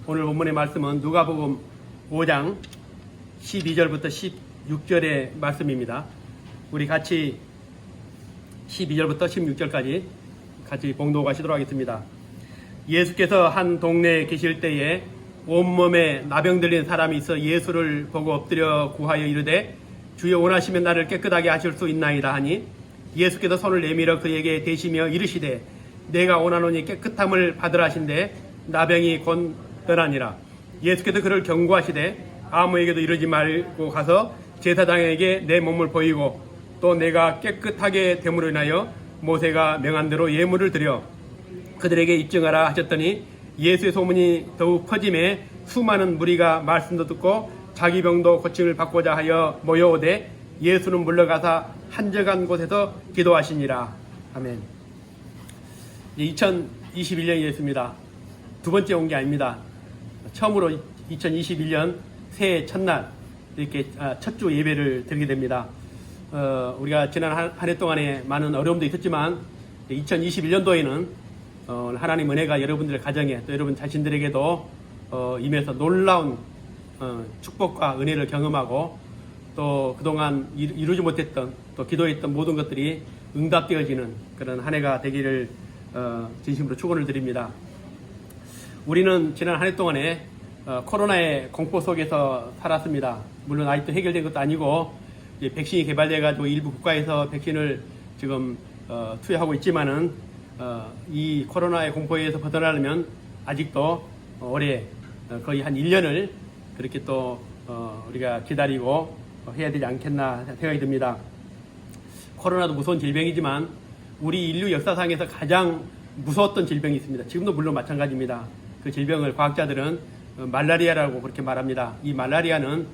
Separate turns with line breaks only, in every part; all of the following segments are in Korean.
오늘 본문의 말씀은 누가복음 5장 12절부터 16절의 말씀입니다. 우리 같이 12절부터 16절까지 같이 봉독하시도록 하겠습니다. 예수께서 한 동네에 계실 때에 온몸에 나병 들린 사람이 있어 예수를 보고 엎드려 구하여 이르되 주여 원하시면 나를 깨끗하게 하실 수 있나이다 하니 예수께서 손을 내밀어 그에게 대시며 이르시되 내가 원하노니 깨끗함을 받으라 하신대 나병이 곧 떠나니라. 예수께서 그를 경고하시되 아무에게도 이르지 말고 가서 제사장에게 내 몸을 보이고 또 내가 깨끗하게 됨으로 인하여 모세가 명한 대로 예물을 드려 그들에게 입증하라 하셨더니 예수의 소문이 더욱 퍼짐에 수많은 무리가 말씀도 듣고 자기 병도 고침을 받고자 하여 모여오되 예수는 물러가사 한적한 곳에서 기도하시니라. 아멘. 2021년이 됐습니다. 두 번째 온 게 아닙니다. 처음으로 2021년 새해 첫날 이렇게 첫 주 예배를 드리게 됩니다. 우리가 지난 한 해 동안에 많은 어려움도 있었지만 2021년도에는 하나님 은혜가 여러분들의 가정에 또 여러분 자신들에게도 임해서 놀라운 축복과 은혜를 경험하고 또 그동안 이루지 못했던 또 기도했던 모든 것들이 응답되어지는 그런 한 해가 되기를 진심으로 축원을 드립니다. 우리는 지난 한 해 동안에 코로나의 공포 속에서 살았습니다. 물론 아직도 해결된 것도 아니고 백신이 개발돼가지고 일부 국가에서 백신을 지금 투여하고 있지만은 이 코로나의 공포에서 벗어나려면 아직도 올해 거의 한 1년을 그렇게 또 우리가 기다리고 해야 되지 않겠나 생각이 듭니다. 코로나도 무서운 질병이지만 우리 인류 역사상에서 가장 무서웠던 질병이 있습니다. 지금도 물론 마찬가지입니다. 그 질병을 과학자들은 말라리아라고 그렇게 말합니다. 이 말라리아는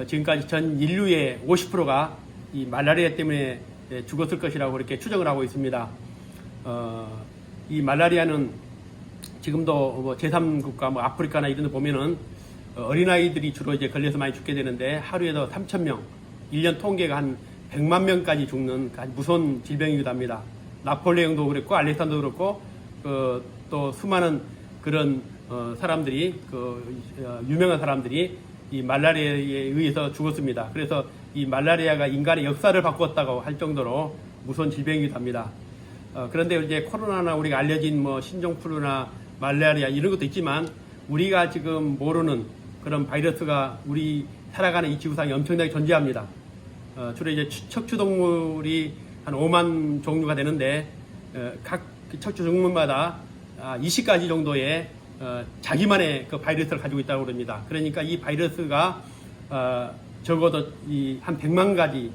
지금까지 전 인류의 50%가 이 말라리아 때문에 죽었을 것이라고 그렇게 추정을 하고 있습니다. 이 말라리아는 지금도 뭐 제3국가 뭐 아프리카나 이런 데 보면은 어린아이들이 주로 이제 걸려서 많이 죽게 되는데 하루에도 3,000명, 1년 통계가 한 100만 명까지 죽는 아주 무서운 질병이기도 합니다. 나폴레옹도 그랬고 알렉산더도 그렇고 또 수많은 그런 사람들이 유명한 사람들이 이 말라리아에 의해서 죽었습니다. 그래서 이 말라리아가 인간의 역사를 바꿨다고 할 정도로 무서운 질병이기도 합니다. 그런데 이제 코로나나 우리가 알려진 뭐 신종플루나 말라리아 이런 것도 있지만 우리가 지금 모르는 그런 바이러스가 우리 살아가는 이 지구상에 엄청나게 존재합니다. 주로 이제 척추동물이 한 5만 종류가 되는데 각 척추동물마다 20가지 정도의 자기만의 그 바이러스를 가지고 있다고 그럽니다. 그러니까 이 바이러스가 적어도 한 100만 가지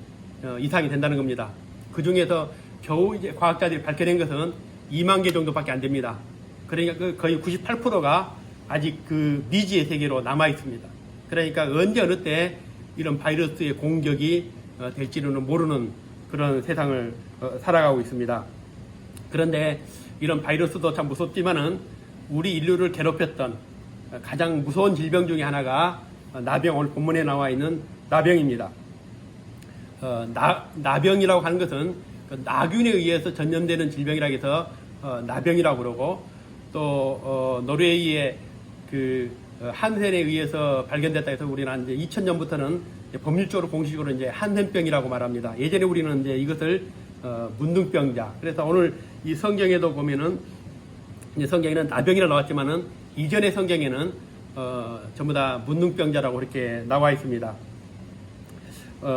이상이 된다는 겁니다. 그 중에서 겨우 이제 과학자들이 밝혀낸 것은 2만 개 정도밖에 안 됩니다. 그러니까 거의 98%가 아직 그 미지의 세계로 남아 있습니다. 그러니까 언제 어느 때 이런 바이러스의 공격이 될지는 모르는 그런 세상을 살아가고 있습니다. 그런데 이런 바이러스도 참 무섭지만은 우리 인류를 괴롭혔던 가장 무서운 질병 중에 하나가 나병, 오늘 본문에 나와 있는 나병입니다. 나병이라고 하는 것은 나균에 의해서 전염되는 질병이라고 해서 나병이라고 그러고 또 노르웨이의 그 한센에 의해서 발견됐다 해서 우리는 이제 2000년부터는 법률적으로 공식으로 이제 한센병이라고 말합니다. 예전에 우리는 이제 이것을 문둥병자. 그래서 오늘 이 성경에도 보면은 이제 성경에는 나병이라 나왔지만은 이전의 성경에는 전부 다 문둥병자라고 이렇게 나와 있습니다.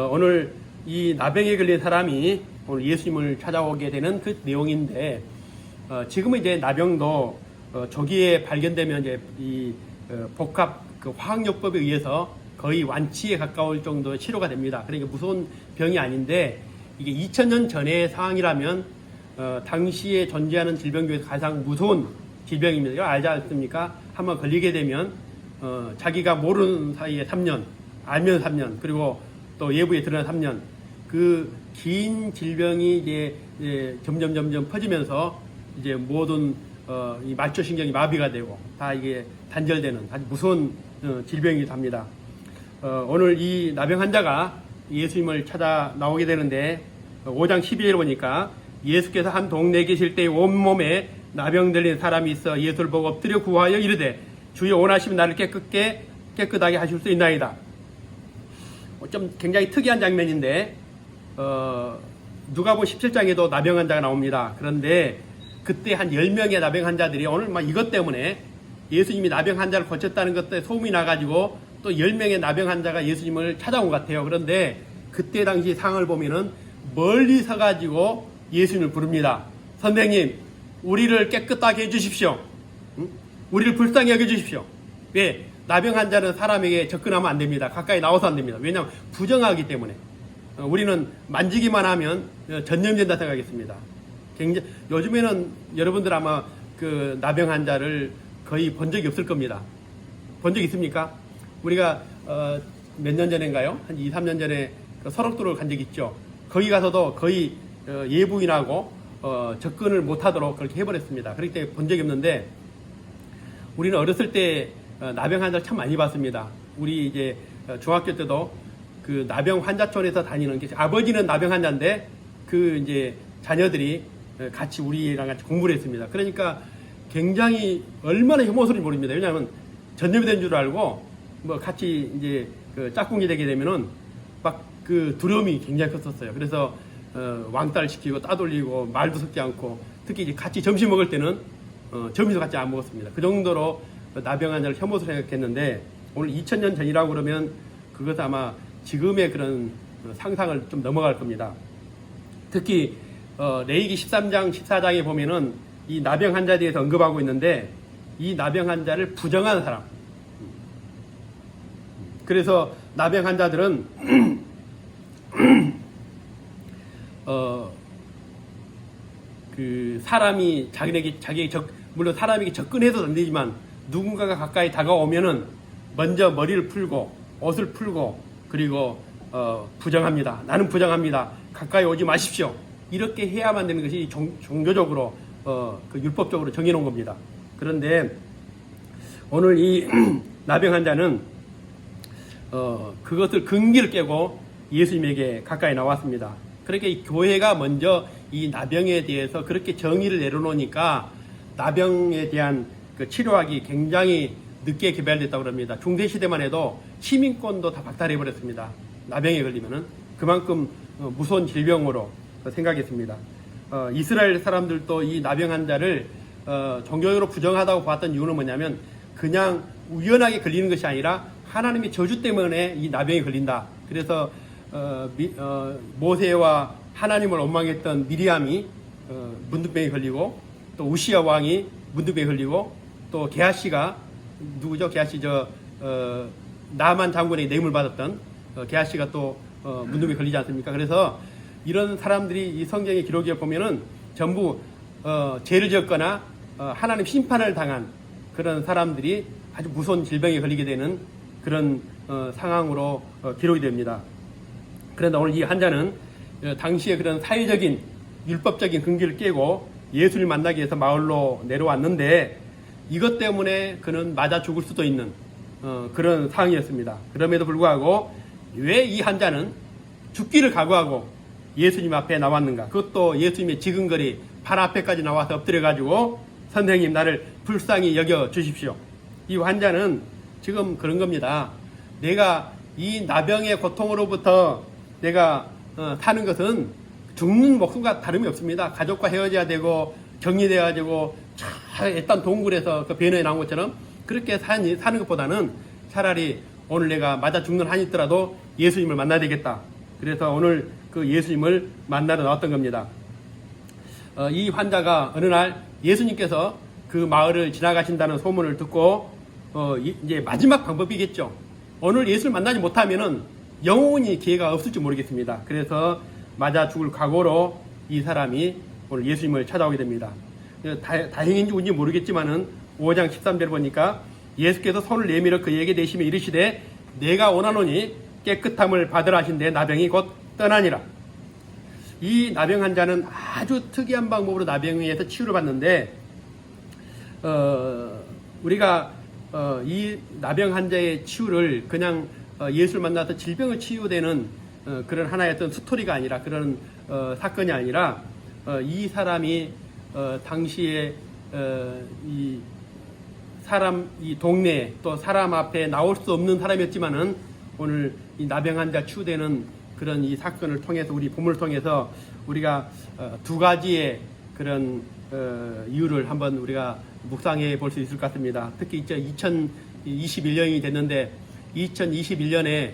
오늘 이 나병에 걸린 사람이 오늘 예수님을 찾아오게 되는 그 내용인데 지금은 이제 나병도 조기에 발견되면 이제 이 복합 그 화학요법에 의해서 거의 완치에 가까울 정도의 치료가 됩니다. 그러니까 무서운 병이 아닌데 이게 2000년 전의 상황이라면 당시에 존재하는 질병 중에서 가장 무서운 질병입니다. 이거 알지 않습니까? 한번 걸리게 되면 자기가 모르는 사이에 3년, 알면 3년, 그리고 또 외부에 드러난 3년 그 긴 질병이 이제 점점 퍼지면서 이제 모든 이 말초신경이 마비가 되고 다 이게 단절되는 아주 무서운 질병이기도 합니다. 오늘 이 나병 환자가 예수님을 찾아 나오게 되는데 5장 12절을 보니까 예수께서 한 동네에 계실 때 온몸에 나병 들린 사람이 있어 예수를 보고 엎드려 구하여 이르되 주여 원하시면 나를 깨끗하게 하실 수 있나이다. 좀 굉장히 특이한 장면인데 누가복음 17장에도 나병 환자가 나옵니다. 그런데 그때 한 10명의 나병 환자들이 오늘 막 이것 때문에 예수님이 나병 환자를 고쳤다는 것 때문에 소문이 나가지고 또 10명의 나병 환자가 예수님을 찾아온 것 같아요. 그런데 그때 당시 상황을 보면은 멀리 서가지고 예수님을 부릅니다. 선생님, 우리를 깨끗하게 해주십시오. 응? 우리를 불쌍히 여겨주십시오. 왜? 나병 환자는 사람에게 접근하면 안 됩니다. 가까이 나와서 안 됩니다. 왜냐하면 부정하기 때문에. 우리는 만지기만 하면 전염된다 생각하겠습니다. 요즘에는 여러분들 아마 그 나병 환자를 거의 본 적이 없을 겁니다. 본 적 있습니까? 우리가 몇 년 전인가요? 한 2, 3년 전에 그 설악도를 간 적 있죠. 거기 가서도 거의 예부인하고 접근을 못하도록 그렇게 해버렸습니다. 그렇기 때문에 본 적이 없는데 우리는 어렸을 때 나병 환자를 참 많이 봤습니다. 우리 이제 중학교 때도 그 나병 환자촌에서 다니는 게 아버지는 나병 환자인데 그 이제 자녀들이 같이 우리랑 같이 공부를 했습니다. 그러니까 굉장히 얼마나 혐오스러운지 모릅니다. 왜냐하면 전염이 된 줄 알고 뭐 같이 이제 그 짝꿍이 되게 되면은 막 그 두려움이 굉장히 컸었어요. 그래서 왕따를 시키고 따돌리고 말도 섞지 않고 특히 이제 같이 점심 먹을 때는 점심도 같이 안 먹었습니다. 그 정도로 나병 환자를 혐오스럽게 생각했는데 오늘 2000년 전이라고 그러면 그것은 아마 지금의 그런 상상을 좀 넘어갈 겁니다. 특히 레위기 13장 14장에 보면은 이 나병 환자에 대해서 언급하고 있는데 이 나병 환자를 부정하는 사람, 그래서 나병 환자들은 그 사람이 물론 사람에게 접근해도 안 되지만 누군가가 가까이 다가오면은 먼저 머리를 풀고 옷을 풀고 그리고 부정합니다. 나는 부정합니다. 가까이 오지 마십시오. 이렇게 해야만 되는 것이 종교적으로 그 율법적으로 정해놓은 겁니다. 그런데 오늘 이 나병 환자는 그것을 근기를 깨고 예수님에게 가까이 나왔습니다. 그렇게 이 교회가 먼저 이 나병에 대해서 그렇게 정의를 내려놓으니까 나병에 대한 그 치료하기 굉장히 늦게 개발됐다고 합니다. 중세시대만 해도 시민권도 다 박탈해버렸습니다. 나병에 걸리면은 그만큼 무서운 질병으로 생각했습니다. 이스라엘 사람들도 이 나병 환자를 종교적으로 부정하다고 봤던 이유는 뭐냐면 그냥 우연하게 걸리는 것이 아니라 하나님의 저주 때문에 이 나병에 걸린다. 그래서 모세와 하나님을 원망했던 미리암이 문둥병에 걸리고 또 우시야 왕이 문둥병에 걸리고 또 게하시가 누구죠? 게하시 나만 장군의 뇌물 받았던 게하시가 또 문둥병에 걸리지 않습니까? 그래서 이런 사람들이 이 성경의 기록에 보면은 전부 죄를 지었거나 하나님 심판을 당한 그런 사람들이 아주 무서운 질병에 걸리게 되는 그런 상황으로 기록이 됩니다. 그런데 오늘 이 환자는 당시에 그런 사회적인 율법적인 근기를 깨고 예수를 만나기 위해서 마을로 내려왔는데 이것 때문에 그는 맞아 죽을 수도 있는 그런 상황이었습니다. 그럼에도 불구하고 왜 이 환자는 죽기를 각오하고 예수님 앞에 나왔는가? 그것도 예수님의 지근거리 발 앞에까지 나와서 엎드려가지고 선생님 나를 불쌍히 여겨 주십시오. 이 환자는 지금 그런 겁니다. 내가 이 나병의 고통으로부터 내가 사는 것은 죽는 목숨과 다름이 없습니다. 가족과 헤어져야 되고 격리돼야 되고 애딴 동굴에서 그 배너에 나온 것처럼 그렇게 사는 것보다는 차라리 오늘 내가 맞아 죽는 한이 있더라도 예수님을 만나야 되겠다. 그래서 오늘 그 예수님을 만나러 나왔던 겁니다. 이 환자가 어느 날 예수님께서 그 마을을 지나가신다는 소문을 듣고 이제 마지막 방법이겠죠. 오늘 예수를 만나지 못하면은 영원히 기회가 없을지 모르겠습니다. 그래서 맞아 죽을 각오로 이 사람이 오늘 예수님을 찾아오게 됩니다. 다행인지 운인지 모르겠지만은 5장 13절 보니까 예수께서 손을 내밀어 그에게 대시며 이르시되 내가 원하노니 깨끗함을 받으라 하신데 나병이 곧 떠나니라. 이 나병 환자는 아주 특이한 방법으로 나병에서 치유를 받는데 우리가 이 나병 환자의 치유를 그냥 예수를 만나서 질병을 치유되는 그런 하나의 어떤 스토리가 아니라 그런 사건이 아니라 이 사람이 당시에 이 사람 이 동네 또 사람 앞에 나올 수 없는 사람이었지만은 오늘 이 나병 환자 치유되는 그런 이 사건을 통해서 우리 본문을 통해서 우리가 두 가지의 그런 이유를 한번 우리가 묵상해 볼 수 있을 것 같습니다. 특히 이제 2021년이 됐는데 2021년에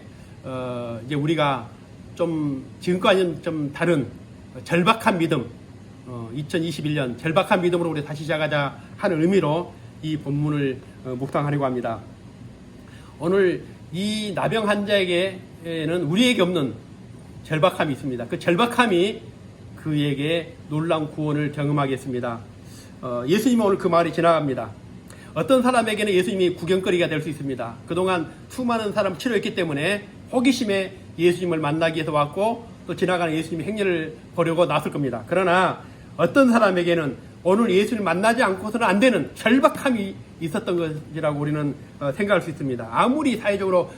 이제 우리가 좀 지금까지는 좀 다른 절박한 믿음, 2021년 절박한 믿음으로 우리 다시 시작하자 하는 의미로 이 본문을 묵상하려고 합니다. 오늘 이 나병 환자에게는 우리에게 없는 절박함이 있습니다. 그 절박함이 그에게 놀라운 구원을 경험하게 했습니다. 예수님은 오늘 그 마을이 지나갑니다. 어떤 사람에게는 예수님이 구경거리가 될 수 있습니다. 그동안 수많은 사람 치료했기 때문에 호기심에 예수님을 만나기 위해서 왔고 또 지나가는 예수님의 행렬을 보려고 나설 겁니다. 그러나 어떤 사람에게는 오늘 예수님을 만나지 않고서는 안 되는 절박함이 있었던 것이라고 우리는 생각할 수 있습니다. 아무리 사회적으로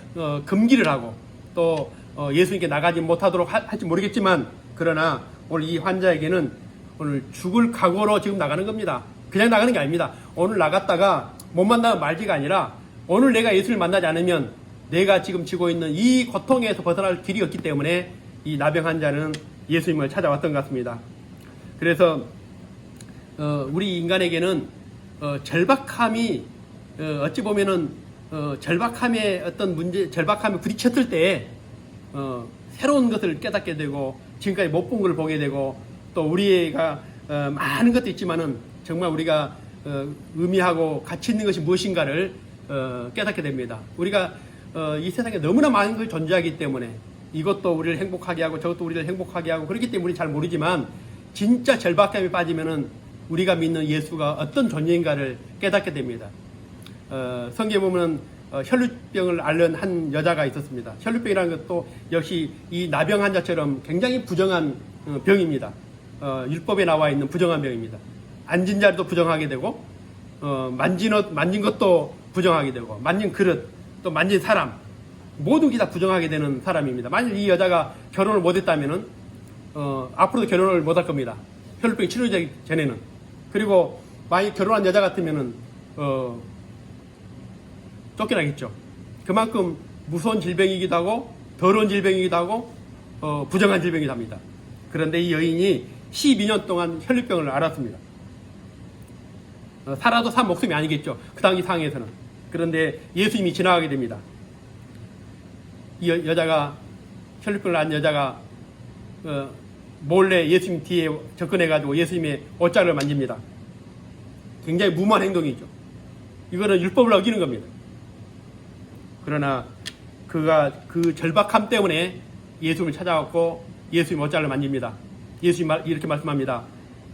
금기를 하고 또 예수님께 나가지 못하도록 할지 모르겠지만 그러나 오늘 이 환자에게는 오늘 죽을 각오로 지금 나가는 겁니다. 그냥 나가는 게 아닙니다. 오늘 나갔다가 못 만나면 말지가 아니라 오늘 내가 예수를 만나지 않으면 내가 지금 지고 있는 이 고통에서 벗어날 길이 없기 때문에 이 나병 환자는 예수님을 찾아왔던 것 같습니다. 그래서 우리 인간에게는 절박함이 어찌 보면은 절박함의 어떤 문제, 절박함에 부딪혔을 때 새로운 것을 깨닫게 되고 지금까지 못 본 걸 보게 되고 또 우리가 많은 것도 있지만은 정말 우리가 의미하고 가치 있는 것이 무엇인가를 깨닫게 됩니다. 우리가 이 세상에 너무나 많은 것이 존재하기 때문에 이것도 우리를 행복하게 하고 저것도 우리를 행복하게 하고 그렇기 때문에 우리 잘 모르지만 진짜 절박함에 빠지면은 우리가 믿는 예수가 어떤 존재인가를 깨닫게 됩니다. 성경에 보면 혈루병을 앓는 한 여자가 있었습니다. 혈루병이라는 것도 역시 이 나병 환자처럼 굉장히 부정한 병입니다. 율법에 나와 있는 부정한 병입니다. 앉은 자리도 부정하게 되고 만진 것도 부정하게 되고 만진 그릇 또 만진 사람 모든 게 다 부정하게 되는 사람입니다. 만약 이 여자가 결혼을 못했다면은 앞으로도 결혼을 못할 겁니다. 혈루병이 치료되기 전에는. 그리고 만약 결혼한 여자 같으면은 쫓겨나겠죠. 그만큼 무서운 질병이기도 하고 더러운 질병이기도 하고 부정한 질병이기도 합니다. 그런데 이 여인이 12년 동안 혈루병을 앓았습니다. 살아도 산 목숨이 아니겠죠. 그 당시 상황에서는. 그런데 예수님이 지나가게 됩니다. 이 여자가 혈루병을 앓은 여자가 몰래 예수님 뒤에 접근해가지고 예수님의 옷자락을 만집니다. 굉장히 무모한 행동이죠. 이거는 율법을 어기는 겁니다. 그러나 그가 그 절박함 때문에 예수님을 찾아왔고 예수님 옷자락을 만집니다. 예수님 이렇게 말씀합니다.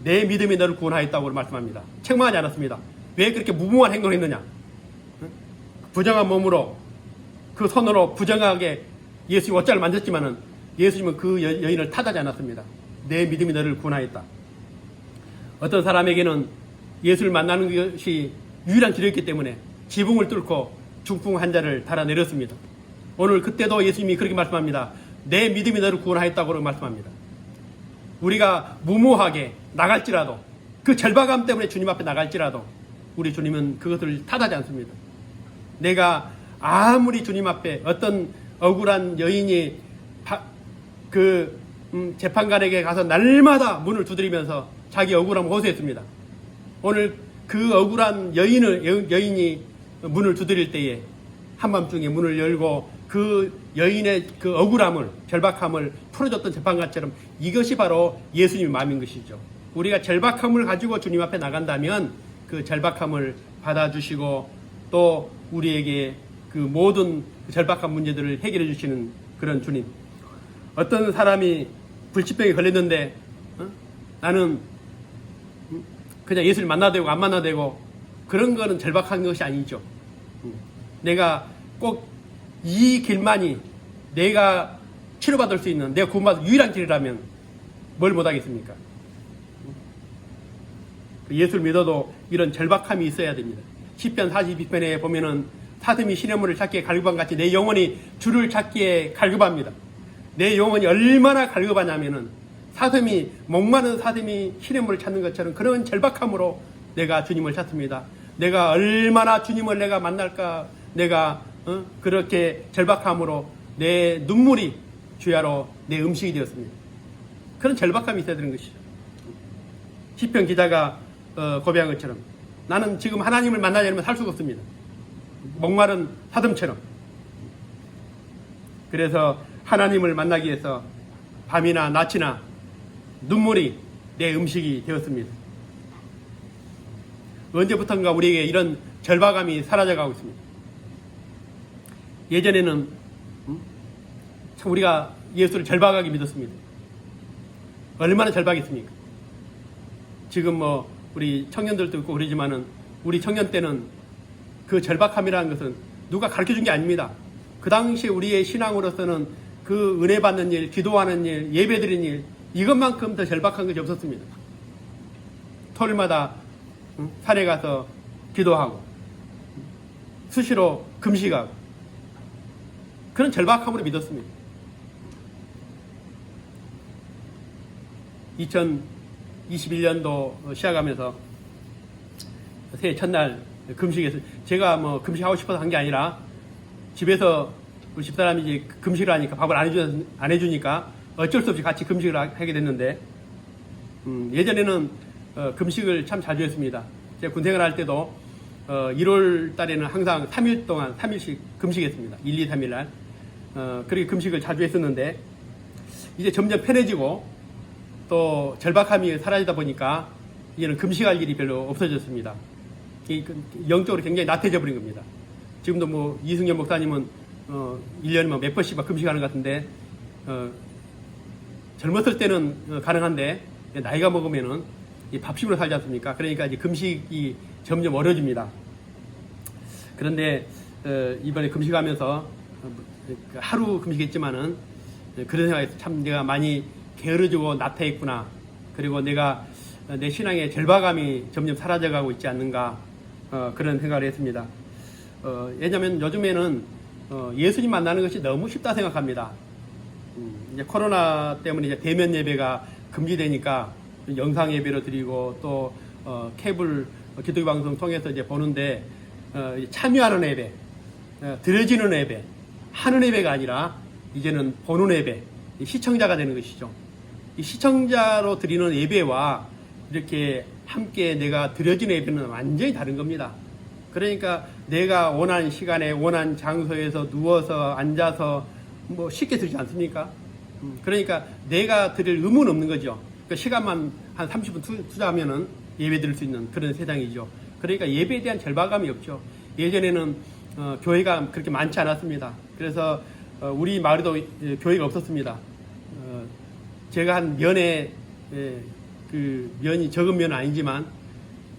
내 믿음이 너를 구원하였다고 말씀합니다. 책망하지 않았습니다. 왜 그렇게 무모한 행동을 했느냐? 부정한 몸으로 그 손으로 부정하게 예수님 옷자락을 만졌지만은 예수님은 그 여인을 탓하지 않았습니다. 내 믿음이 너를 구원하였다. 어떤 사람에게는 예수를 만나는 것이 유일한 길이었기 때문에 지붕을 뚫고 중풍 환자를 달아내렸습니다. 오늘 그때도 예수님이 그렇게 말씀합니다. 내 믿음이 너를 구원하였다고 말씀합니다. 우리가 무모하게 나갈지라도 그 절박함 때문에 주님 앞에 나갈지라도 우리 주님은 그것을 탓하지 않습니다. 내가 아무리 주님 앞에 어떤 억울한 여인이 재판관에게 가서 날마다 문을 두드리면서 자기 억울함을 호소했습니다. 오늘 그 억울한 여인이 문을 두드릴 때에 한밤중에 문을 열고 그 여인의 그 억울함을 절박함을 풀어줬던 재판관처럼 이것이 바로 예수님의 마음인 것이죠. 우리가 절박함을 가지고 주님 앞에 나간다면 그 절박함을 받아주시고 또 우리에게 그 모든 절박한 문제들을 해결해 주시는 그런 주님. 어떤 사람이 불치병에 걸렸는데 나는 그냥 예수를 만나도 되고 안 만나도 되고 그런 거는 절박한 것이 아니죠. 내가 꼭 이 길만이 내가 치료받을 수 있는 내가 구원받을 유일한 길이라면 뭘 못하겠습니까? 예수를 믿어도 이런 절박함이 있어야 됩니다. 시편 42편에 보면은 사슴이 시냇물을 찾기에 갈급한 같이 내 영혼이 주를 찾기에 갈급합니다. 내 영혼이 얼마나 갈급하냐면은 목마른 사슴이 시냇물을 찾는 것처럼 그런 절박함으로 내가 주님을 찾습니다. 내가 얼마나 주님을 내가 만날까, 내가 그렇게 절박함으로 내 눈물이 주야로 내 음식이 되었습니다. 그런 절박함이 있어야 되는 것이죠. 시편 기자가 고백한 것처럼 나는 지금 하나님을 만나지 않으면 살 수가 없습니다. 목마른 사슴처럼. 그래서 하나님을 만나기 위해서 밤이나 낮이나 눈물이 내 음식이 되었습니다. 언제부턴가 우리에게 이런 절박함이 사라져가고 있습니다. 예전에는 참 우리가 예수를 절박하게 믿었습니다. 얼마나 절박했습니까? 지금 뭐 우리 청년들도 있고 그러지만은 우리 청년 때는 그 절박함이라는 것은 누가 가르쳐준 게 아닙니다. 그 당시에 우리의 신앙으로서는 그 은혜 받는 일, 기도하는 일, 예배 드리는 일, 이것만큼 더 절박한 것이 없었습니다. 토요일마다 산에 가서 기도하고 수시로 금식하고 그런 절박함으로 믿었습니다. 2021년도 시작하면서 새해 첫날 금식에서 제가 뭐 금식하고 싶어서 한 게 아니라 집에서 우리 집사람이 이제 금식을 하니까 밥을 안 해주니까 어쩔 수 없이 같이 금식을 하게 됐는데 예전에는 금식을 참 자주 했습니다. 제가 군생활 할 때도 1월 달에는 항상 3일 동안 3일씩 금식했습니다. 1, 2, 3일 날. 그렇게 금식을 자주 했었는데 이제 점점 편해지고 또 절박함이 사라지다 보니까 이제는 금식할 일이 별로 없어졌습니다. 영적으로 굉장히 나태해져 버린 겁니다. 지금도 뭐 이승현 목사님은 1년에 뭐 몇 번씩 금식하는 것 같은데 젊었을 때는 가능한데 나이가 먹으면은 밥심으로 살지 않습니까? 그러니까 이제 금식이 점점 어려집니다. 그런데 이번에 금식하면서 하루 금식했지만은 그런 생각에서 참 내가 많이 게으르지고 나태했구나. 그리고 내가 내 신앙의 절박함이 점점 사라져가고 있지 않는가 그런 생각을 했습니다. 왜냐하면 요즘에는 예수님 만나는 것이 너무 쉽다 생각합니다. 이제 코로나 때문에 이제 대면 예배가 금지되니까 영상 예배로 드리고 또 케이블 기독교 방송 통해서 이제 보는데 참여하는 예배, 드려지는 예배, 하는 예배가 아니라 이제는 보는 예배, 시청자가 되는 것이죠. 이 시청자로 드리는 예배와 이렇게 함께 내가 드려지는 예배는 완전히 다른 겁니다. 그러니까 내가 원하는 시간에 원하는 장소에서 누워서 앉아서 뭐 쉽게 드리지 않습니까? 그러니까 내가 드릴 의무는 없는 거죠. 그 시간만 한 30분 투자하면은 예배 드릴 수 있는 그런 세상이죠. 그러니까 예배에 대한 절박함이 없죠. 예전에는 교회가 그렇게 많지 않았습니다. 그래서 우리 마을에도 교회가 없었습니다. 제가 한 면에 그 면이 적은 면은 아니지만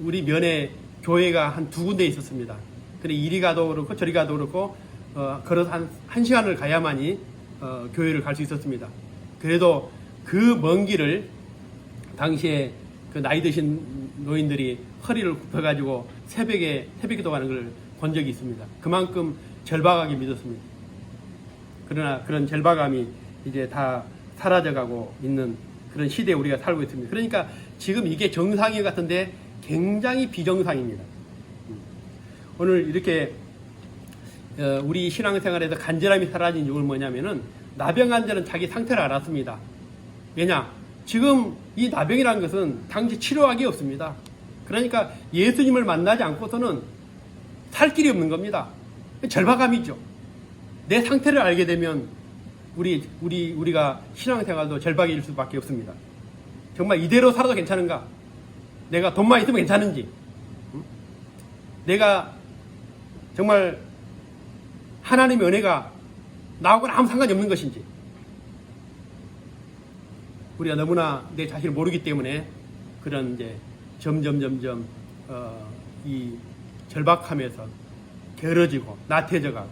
우리 면에 교회가 한 2군데 있었습니다. 그래 이리 가도 그렇고 저리 가도 그렇고 걸어서 한 시간을 가야만이 교회를 갈 수 있었습니다. 그래도 그 먼 길을 당시에 그 나이 드신 노인들이 허리를 굽혀가지고 새벽에 기도하는 걸 본 적이 있습니다. 그만큼 절박하게 믿었습니다. 그러나 그런 절박함이 이제 다 사라져가고 있는 그런 시대에 우리가 살고 있습니다. 그러니까 지금 이게 정상이 같은데 굉장히 비정상입니다. 오늘 이렇게 우리 신앙생활에서 간절함이 사라진 이유는 뭐냐면은 나병 환자는 자기 상태를 알았습니다. 왜냐? 지금 이 나병이라는 것은 당시 치료하기 없습니다. 그러니까 예수님을 만나지 않고서는 살 길이 없는 겁니다. 절박함이죠. 내 상태를 알게 되면 우리가 신앙생활도 절박해질 수밖에 없습니다. 정말 이대로 살아도 괜찮은가? 내가 돈만 있으면 괜찮은지? 내가 정말 하나님의 은혜가 나하고는 아무 상관이 없는 것인지? 우리가 너무나 내 자신을 모르기 때문에 그런 이제 점점 이 절박함에서 게으러지고 나태해져가고.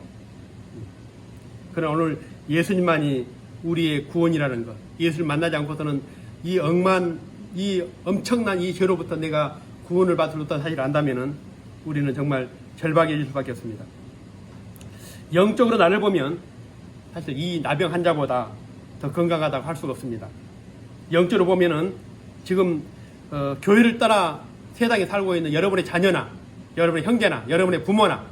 그러나 오늘 예수님만이 우리의 구원이라는 것, 예수를 만나지 않고서는 이 엄청난 이 죄로부터 내가 구원을 받을 수 없다는 사실을 안다면은 우리는 정말 절박해질 수밖에 없습니다. 영적으로 나를 보면 사실 이 나병 환자보다 더 건강하다고 할 수가 없습니다. 영적으로 보면은 지금 교회를 떠나 세상에 살고 있는 여러분의 자녀나 여러분의 형제나 여러분의 부모나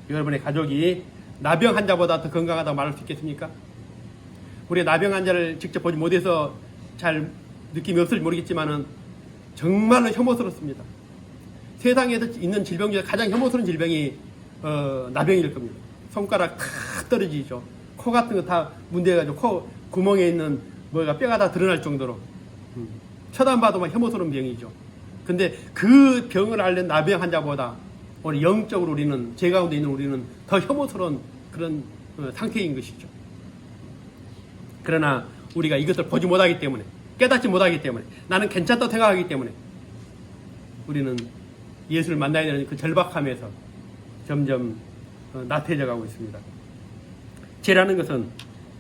여러분의 가족이 나병 환자보다 더 건강하다고 말할 수 있겠습니까? 우리 나병 환자를 직접 보지 못해서 잘 느낌이 없을지 모르겠지만은 정말로 혐오스럽습니다. 세상에서 있는 질병 중에 가장 혐오스러운 질병이 나병일 겁니다. 손가락 탁 떨어지죠. 코 같은 거 다 문대가지고 코 구멍에 있는 뭐가 뼈가 다 드러날 정도로 쳐다만 봐도만 혐오스러운 병이죠. 근데 그 병을 앓는 나병 환자보다 오늘 영적으로 우리는 제 가운데 있는 우리는 더 혐오스러운 그런 상태인 것이죠. 그러나 우리가 이것을 보지 못하기 때문에 깨닫지 못하기 때문에 나는 괜찮다고 생각하기 때문에 우리는 예수를 만나야 되는 그 절박함에서 점점 나태해져 가고 있습니다. 죄라는 것은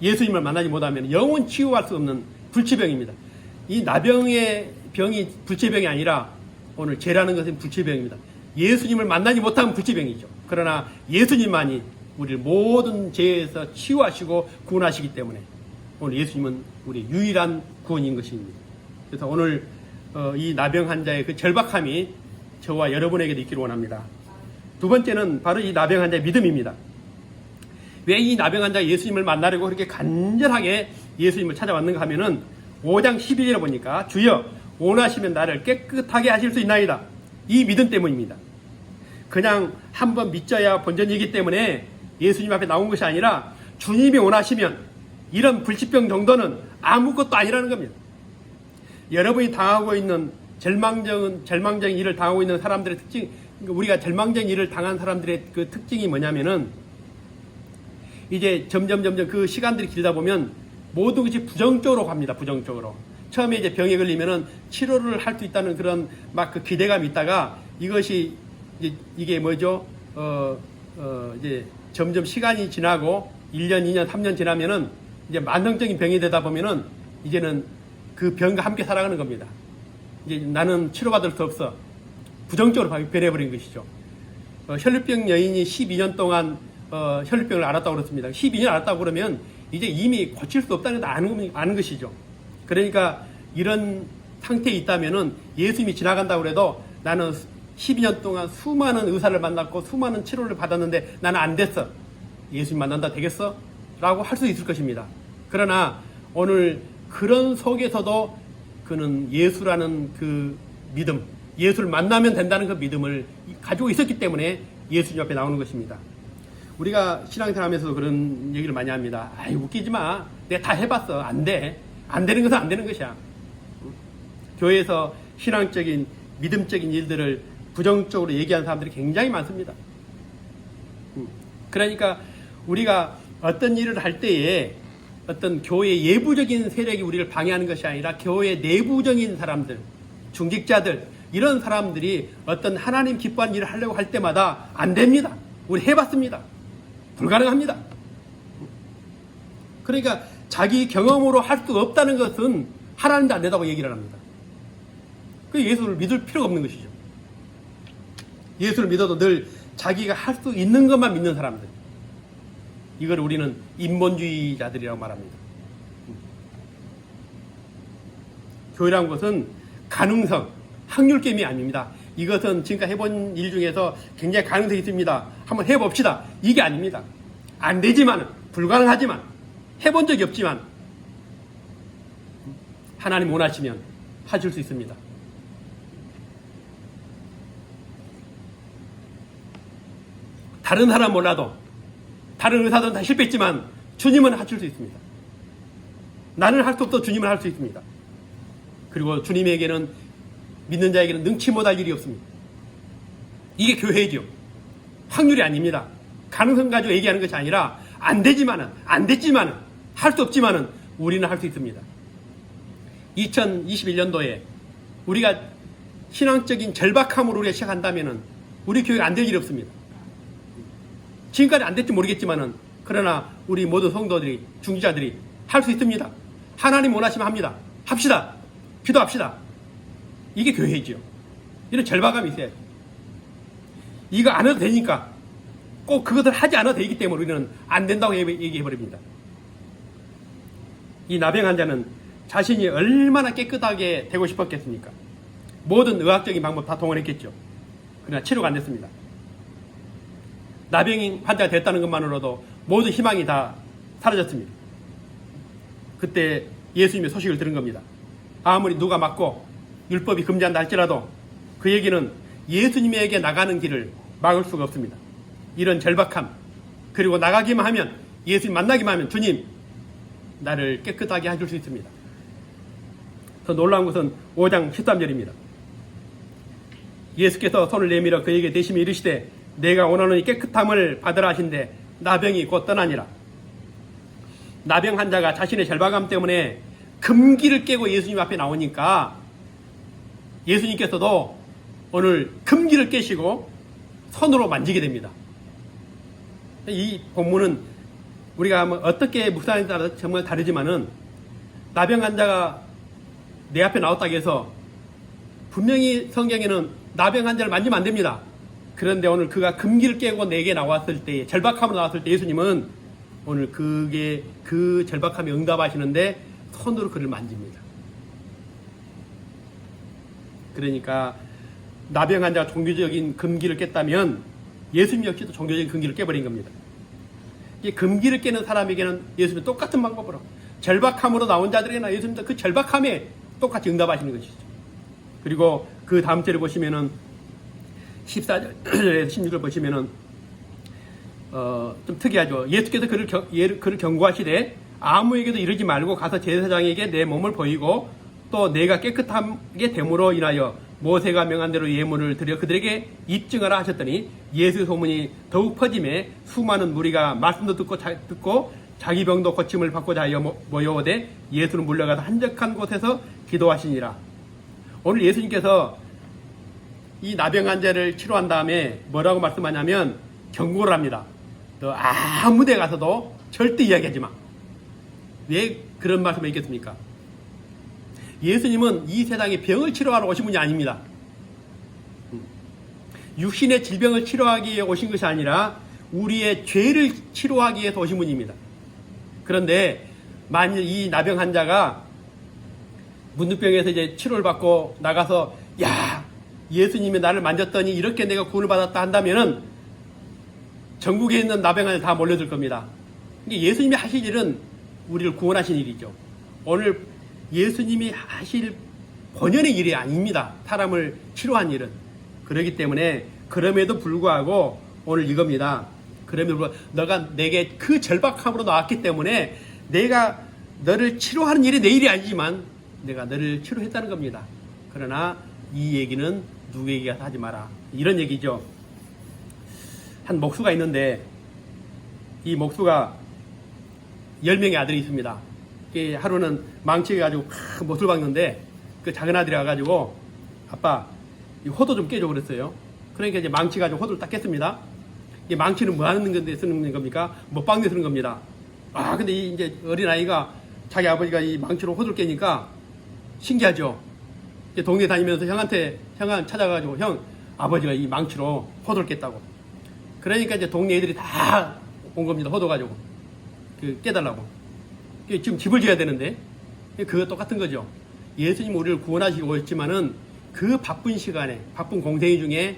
예수님을 만나지 못하면 영원 치유할 수 없는 불치병입니다. 이 나병의 병이 불치병이 아니라 오늘 죄라는 것은 불치병입니다. 예수님을 만나지 못하면 불치병이죠. 그러나 예수님만이 우리를 모든 죄에서 치유하시고 구원하시기 때문에 오늘 예수님은 우리 유일한 구원인 것입니다. 그래서 오늘 이 나병 환자의 그 절박함이 저와 여러분에게도 있기를 원합니다. 두 번째는 바로 이 나병 환자의 믿음입니다. 왜 이 나병 환자가 예수님을 만나려고 그렇게 간절하게 예수님을 찾아왔는가 하면은 5장 12절에 보니까 주여 원하시면 나를 깨끗하게 하실 수 있나이다. 이 믿음 때문입니다. 그냥 한번 믿져야 본전이기 때문에 예수님 앞에 나온 것이 아니라 주님이 원하시면 이런 불치병 정도는 아무것도 아니라는 겁니다. 여러분이 당하고 있는 절망적인 일을 당하고 있는 사람들의 특징, 우리가 절망적인 일을 당한 사람들의 그 특징이 뭐냐면은 이제 점점 그 시간들이 길다 보면 모든 것이 부정적으로 갑니다. 부정적으로. 처음에 이제 병에 걸리면은 치료를 할 수 있다는 그런 막 그 기대감이 있다가 이것이 이게 뭐죠? 이제 점점 시간이 지나고 1년, 2년, 3년 지나면은 이제 만성적인 병이 되다 보면은 이제는 그 병과 함께 살아가는 겁니다. 이제 나는 치료받을 수 없어. 부정적으로 변해버린 것이죠. 혈류병 여인이 12년 동안 혈류병을 앓았다고 그랬습니다. 12년 앓았다고 그러면 이제 이미 고칠 수 없다는 걸 아는 것이죠. 그러니까 이런 상태에 있다면은 예수님이 지나간다고 해도 나는 12년 동안 수많은 의사를 만났고 수많은 치료를 받았는데 나는 안 됐어. 예수님 만난다 되겠어? 라고 할 수 있을 것입니다. 그러나 오늘 그런 속에서도 그는 예수라는 그 믿음, 예수를 만나면 된다는 그 믿음을 가지고 있었기 때문에 예수님 앞에 나오는 것입니다. 우리가 신앙생활 하면서도 그런 얘기를 많이 합니다. 아이, 웃기지 마. 내가 다 해봤어. 안 돼. 안 되는 것은 안 되는 것이야. 교회에서 신앙적인, 믿음적인 일들을 부정적으로 얘기하는 사람들이 굉장히 많습니다. 그러니까 우리가 어떤 일을 할 때에 어떤 교회의 예부적인 세력이 우리를 방해하는 것이 아니라 교회의 내부적인 사람들, 중직자들, 이런 사람들이 어떤 하나님 기뻐하는 일을 하려고 할 때마다 안 됩니다. 우리 해봤습니다. 불가능합니다. 그러니까 자기 경험으로 할 수 없다는 것은 하나님도 안 된다고 얘기를 합니다. 그 예수를 믿을 필요가 없는 것이죠. 예수를 믿어도 늘 자기가 할 수 있는 것만 믿는 사람들. 이걸 우리는 인본주의자들이라고 말합니다. 교회라는 것은 가능성, 확률 게임이 아닙니다. 이것은 지금까지 해본 일 중에서 굉장히 가능성이 있습니다. 한번 해봅시다. 이게 아닙니다. 안 되지만, 불가능하지만, 해본 적이 없지만 하나님 원하시면 하실 수 있습니다. 다른 사람 몰라도 다른 의사들은 다 실패했지만 주님은 하실 수 있습니다. 나는 할 수 없어도 주님은 할 수 있습니다. 그리고 주님에게는 믿는 자에게는 능치 못할 일이 없습니다. 이게 교회죠. 확률이 아닙니다. 가능성 가지고 얘기하는 것이 아니라 안 됐지만은 할 수 없지만은 우리는 할 수 있습니다. 2021년도에 우리가 신앙적인 절박함으로 우리가 시작한다면은 우리 교회가 안 될 일이 없습니다. 지금까지 안 될지 모르겠지만은 그러나 우리 모든 성도들이 중지자들이 할 수 있습니다. 하나님 원하시면 합니다. 합시다. 기도합시다. 이게 교회죠. 이런 절박함이 있어야죠. 이거 안 해도 되니까 꼭 그것을 하지 않아도 되기 때문에 우리는 안 된다고 얘기해버립니다. 이 나병 환자는 자신이 얼마나 깨끗하게 되고 싶었겠습니까? 모든 의학적인 방법 다 동원했겠죠. 그러나 치료가 안 됐습니다. 나병 환자가 됐다는 것만으로도 모든 희망이 다 사라졌습니다. 그때 예수님의 소식을 들은 겁니다. 아무리 누가 막고 율법이 금지한다 할지라도 그 얘기는 예수님에게 나가는 길을 막을 수가 없습니다. 이런 절박함, 그리고 나가기만 하면, 예수님 만나기만 하면 주님 나를 깨끗하게 해줄 수 있습니다. 더 놀라운 것은 5장 13절입니다. 예수께서 손을 내밀어 그에게 대시며 이르시되 내가 원하노니 깨끗함을 받으라 하신대 나병이 곧 떠나니라. 나병 환자가 자신의 절박함 때문에 금기를 깨고 예수님 앞에 나오니까 예수님께서도 오늘 금기를 깨시고 손으로 만지게 됩니다. 이 본문은 우리가 어떻게 묵상에 따라 정말 다르지만은 나병 환자가 내 앞에 나왔다고 해서 분명히 성경에는 나병 환자를 만지면 안 됩니다. 그런데 오늘 그가 금기를 깨고 내게 나왔을 때, 절박함으로 나왔을 때 예수님은 오늘 그 절박함에 응답하시는데 손으로 그를 만집니다. 그러니까 나병 환자가 종교적인 금기를 깼다면 예수님 역시도 종교적인 금기를 깨버린 겁니다. 이 금기를 깨는 사람에게는 예수님이 똑같은 방법으로 절박함으로 나온 자들에게나 예수님도 그 절박함에 똑같이 응답하시는 것이죠. 그리고 그 다음 절에 보시면은 14절에서 16절 보시면은 좀 특이하죠. 예수께서 그를 경고하시되 아무에게도 이르지 말고 가서 제사장에게 내 몸을 보이고 또 내가 깨끗하게 됨으로 인하여 모세가 명한 대로 예물을 드려 그들에게 입증하라 하셨더니 예수의 소문이 더욱 퍼짐에 수많은 무리가 말씀도 듣고 자기 병도 고침을 받고자 하여 모여오되 예수는 물러가서 한적한 곳에서 기도하시니라. 오늘 예수님께서 이 나병 환자를 치료한 다음에 뭐라고 말씀하냐면 경고를 합니다. 너 아무 데 가서도 절대 이야기하지 마. 왜 그런 말씀을 했겠습니까? 예수님은 이 세상에 병을 치료하러 오신 분이 아닙니다. 육신의 질병을 치료하기 위해 오신 것이 아니라 우리의 죄를 치료하기 위해서 오신 분입니다. 그런데 만일 이 나병 환자가 문둥병에서 이제 치료를 받고 나가서 야, 예수님이 나를 만졌더니 이렇게 내가 구원을 받았다 한다면은 전국에 있는 나병 환자 다 몰려들 겁니다. 예수님이 하실 일은 우리를 구원하신 일이죠. 오늘 예수님이 하실 본연의 일이 아닙니다. 사람을 치료한 일은. 그렇기 때문에 그럼에도 불구하고 오늘 이겁니다. 그럼에도 불구하고 너가 내게 그 절박함으로 나왔기 때문에 내가 너를 치료하는 일이 내 일이 아니지만 내가 너를 치료했다는 겁니다. 그러나 이 얘기는 누구에게 하지 마라. 이런 얘기죠. 한 목수가 있는데 이 목수가 10명의 아들이 있습니다. 하루는 망치게 가지고 못을 박는데 그 작은 아들이 와가지고 아빠 이 호도 좀 깨줘 그랬어요. 그러니까 이제 망치 가지고 호도를 딱 깼습니다. 이 망치는 뭐 하는 건데 쓰는 겁니까? 못 박는 데 쓰는 겁니다. 근데 이제 어린 아이가 자기 아버지가 이 망치로 호도를 깨니까 신기하죠. 이제 동네 다니면서 형한테 찾아가지고 형 아버지가 이 망치로 호도를 깼다고. 그러니까 이제 동네 애들이 다 온 겁니다. 호도 가지고 깨달라고. 지금 집을 지어야 되는데 그거 똑같은 거죠. 예수님 우리를 구원하시고 있지만은 그 바쁜 시간에 바쁜 공생애 중에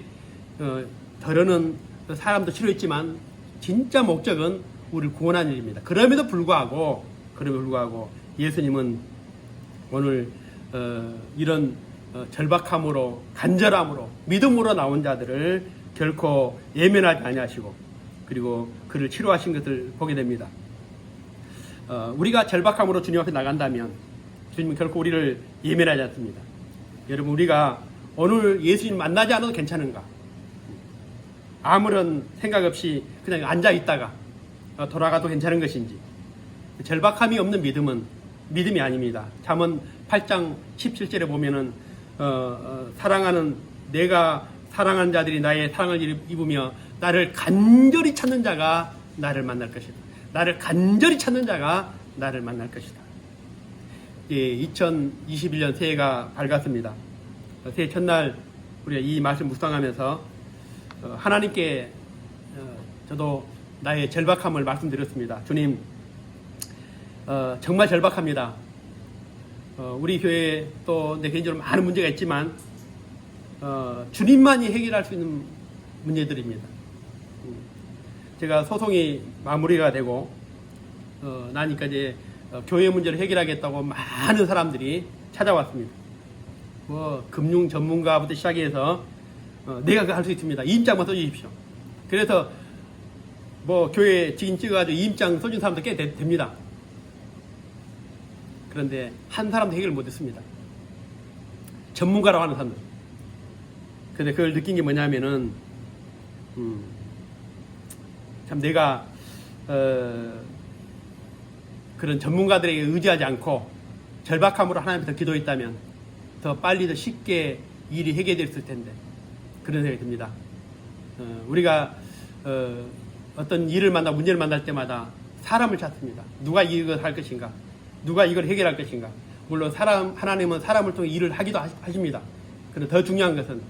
덜어는 사람도 치료했지만 진짜 목적은 우리를 구원하는 일입니다. 그럼에도 불구하고 예수님은 오늘 이런 절박함으로 간절함으로 믿음으로 나온 자들을 결코 예면하지 아니하시고 그리고 그를 치료하신 것을 보게 됩니다. 우리가 절박함으로 주님 앞에 나간다면 주님은 결코 우리를 예면하지 않습니다. 여러분 우리가 오늘 예수님 만나지 않아도 괜찮은가? 아무런 생각 없이 그냥 앉아있다가 돌아가도 괜찮은 것인지. 절박함이 없는 믿음은 믿음이 아닙니다. 잠언 8장 17절에 보면은 사랑하는 내가 사랑하는 자들이 나의 사랑을 입으며 나를 간절히 찾는 자가 나를 만날 것이다. 나를 간절히 찾는 자가 나를 만날 것이다. 2021년 새해가 밝았습니다. 새해 첫날 우리가 이 말씀 묵상하면서 하나님께 저도 나의 절박함을 말씀드렸습니다. 주님, 정말 절박합니다. 우리 교회에 또 내 개인적으로 많은 문제가 있지만 주님만이 해결할 수 있는 문제들입니다. 제가 소송이 마무리가 되고 나니까 이제 교회 문제를 해결하겠다고 많은 사람들이 찾아왔습니다. 뭐 금융 전문가부터 시작해서 내가 그거 할 수 있습니다. 이임장만 써주십시오. 그래서 뭐 교회 직인 찍어가지고 이임장 써준 사람도 꽤 됩니다. 그런데 한 사람도 해결을 못했습니다. 전문가라고 하는 사람들. 근데 그걸 느낀 게 뭐냐면은 참 내가 그런 전문가들에게 의지하지 않고 절박함으로 하나님께 기도했다면 더 빨리 더 쉽게 일이 해결됐을 텐데 그런 생각이 듭니다. 우리가 어떤 일을 만나 문제를 만날 때마다 사람을 찾습니다. 누가 이걸 할 것인가? 누가 이걸 해결할 것인가? 물론 하나님은 사람을 통해 일을 하기도 하십니다. 그런데 더 중요한 것은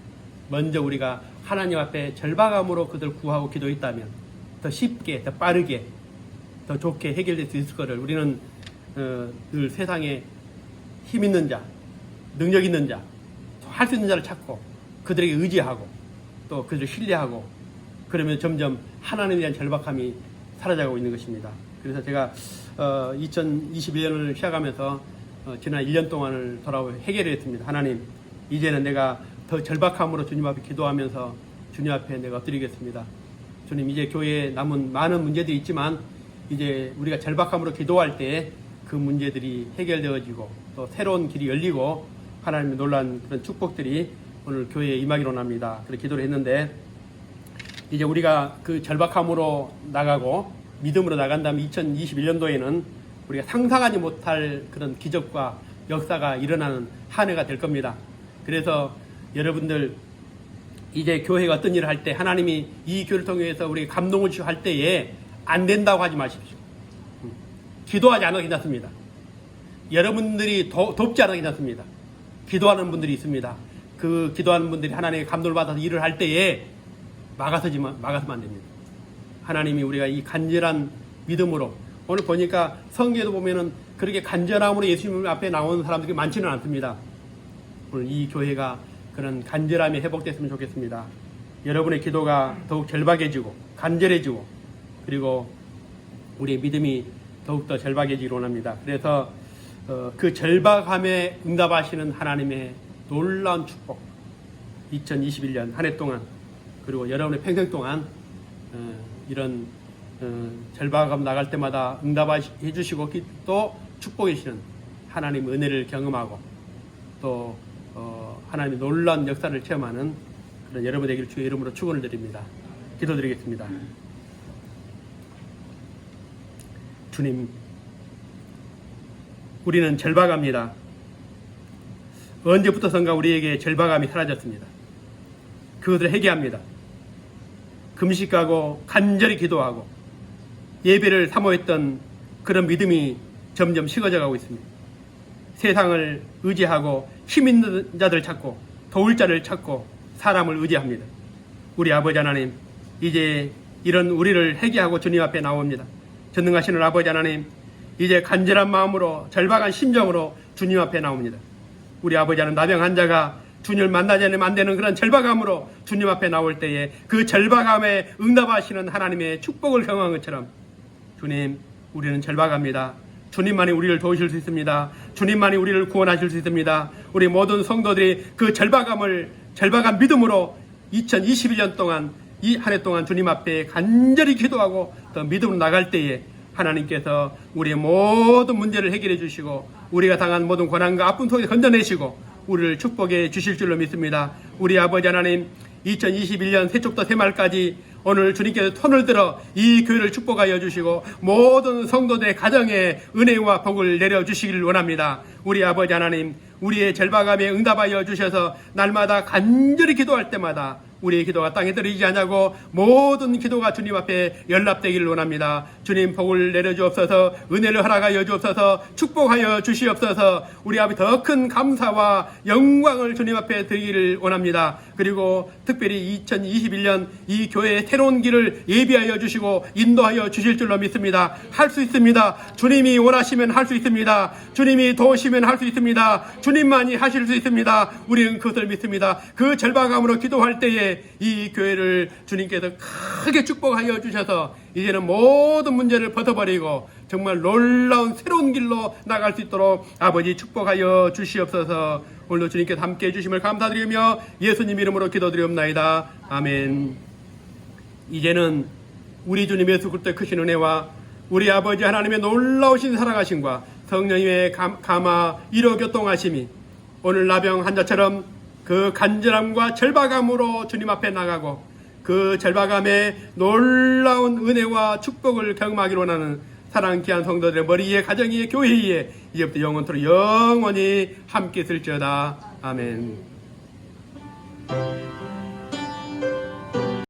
먼저 우리가 하나님 앞에 절박함으로 그들 구하고 기도했다면 더 쉽게, 더 빠르게, 더 좋게 해결될 수 있을 것을 우리는 늘 세상에 힘 있는 자, 능력 있는 자, 할 수 있는 자를 찾고 그들에게 의지하고 또 그들을 신뢰하고 그러면 점점 하나님에 대한 절박함이 사라져가고 있는 것입니다. 그래서 제가 2021년을 시작하면서 지난 1년 동안을 돌아보고 해결을 했습니다. 하나님, 이제는 내가 더 절박함으로 주님 앞에 기도하면서 주님 앞에 내가 엎드리겠습니다. 주님, 이제 교회에 남은 많은 문제들이 있지만 이제 우리가 절박함으로 기도할 때 그 문제들이 해결되어지고 또 새로운 길이 열리고 하나님의 놀라운 그런 축복들이 오늘 교회에 임하기로 합니다. 그렇게 기도를 했는데 이제 우리가 그 절박함으로 나가고 믿음으로 나간다면 2021년도에는 우리가 상상하지 못할 그런 기적과 역사가 일어나는 한 해가 될 겁니다. 그래서 여러분들 이제 교회가 어떤 일을 할 때 하나님이 이 교회를 통해서 우리 감동을 주시고 할 때에 안 된다고 하지 마십시오. 기도하지 않아도 괜찮습니다. 여러분들이 돕지 않아도 괜찮습니다. 기도하는 분들이 있습니다. 그 기도하는 분들이 하나님의 감동을 받아서 일을 할 때에 막아서면 안 됩니다. 하나님이 우리가 이 간절한 믿음으로 오늘 보니까 성경에도 보면은 그렇게 간절함으로 예수님 앞에 나오는 사람들이 많지는 않습니다. 오늘 이 교회가 그런 간절함이 회복됐으면 좋겠습니다. 여러분의 기도가 더욱 절박해지고 간절해지고 그리고 우리의 믿음이 더욱더 절박해지기를 원합니다. 그래서 그 절박함에 응답하시는 하나님의 놀라운 축복 2021년 한 해 동안 그리고 여러분의 평생 동안 이런 절박함 나갈 때마다 응답해 주시고 또 축복해 주시는 하나님의 은혜를 경험하고 또 하나님의 놀라운 역사를 체험하는 그런 여러분 되기를 주의 이름으로 축원을 드립니다. 기도드리겠습니다. 주님, 우리는 절박합니다. 언제부터선가 우리에게 절박함이 사라졌습니다. 그것을 회개합니다. 금식하고 간절히 기도하고 예배를 사모했던 그런 믿음이 점점 식어져 가고 있습니다. 세상을 의지하고 힘 있는 자들 찾고 도울 자를 찾고 사람을 의지합니다. 우리 아버지 하나님, 이제 이런 우리를 회개하고 주님 앞에 나옵니다. 전능하시는 아버지 하나님, 이제 간절한 마음으로 절박한 심정으로 주님 앞에 나옵니다. 우리 아버지 하나님, 나병 환자가 주님을 만나지 않으면 안 되는 그런 절박함으로 주님 앞에 나올 때에 그 절박함에 응답하시는 하나님의 축복을 경험한 것처럼 주님, 우리는 절박합니다. 주님만이 우리를 도우실 수 있습니다. 주님만이 우리를 구원하실 수 있습니다. 우리 모든 성도들이 그 절박한 믿음으로 2021년 동안 이 한 해 동안 주님 앞에 간절히 기도하고 또 믿음으로 나갈 때에 하나님께서 우리의 모든 문제를 해결해 주시고 우리가 당한 모든 고난과 아픔 속에 건져내시고 우리를 축복해 주실 줄로 믿습니다. 우리 아버지 하나님, 2021년 새쪽부터 새말까지 오늘 주님께서 손을 들어 이 교회를 축복하여 주시고 모든 성도들의 가정에 은혜와 복을 내려주시기를 원합니다. 우리 아버지 하나님, 우리의 절박함에 응답하여 주셔서 날마다 간절히 기도할 때마다 우리의 기도가 땅에 떨어지지 않냐고 모든 기도가 주님 앞에 연락되기를 원합니다. 주님, 복을 내려주옵소서, 은혜를 허락하여 주옵소서, 축복하여 주시옵소서. 우리 아버지 더 큰 감사와 영광을 주님 앞에 드리기를 원합니다. 그리고 특별히 2021년 이 교회의 새로운 길을 예비하여 주시고 인도하여 주실 줄로 믿습니다. 할 수 있습니다. 주님이 원하시면 할 수 있습니다. 주님이 도우시면 할 수 있습니다. 주님만이 하실 수 있습니다. 우리는 그것을 믿습니다. 그 절박함으로 기도할 때에 이제 이 교회를 주님께서 크게 축복하여 주셔서 이제는 모든 문제를 벗어버리고 정말 놀라운 새로운 길로 나갈 수 있도록 아버지 축복하여 주시옵소서. 오늘도 주님께서 함께해 주심을 감사드리며 예수님 이름으로 기도드리옵나이다. 아멘. 이제는 우리 주님 예수 그리스도의 크신 은혜와 우리 아버지 하나님의 놀라우신 사랑하심과 성령님의 감화 위로 교통하심이 오늘 나병 환자처럼 그 간절함과 절박함으로 주님 앞에 나가고 그 절박함에 놀라운 은혜와 축복을 경험하기로 원하는 사랑 귀한 성도들의 머리 위에 가정 위에 교회 위에 이제부터 영원토록 영원히 함께 있을지어다. 아멘.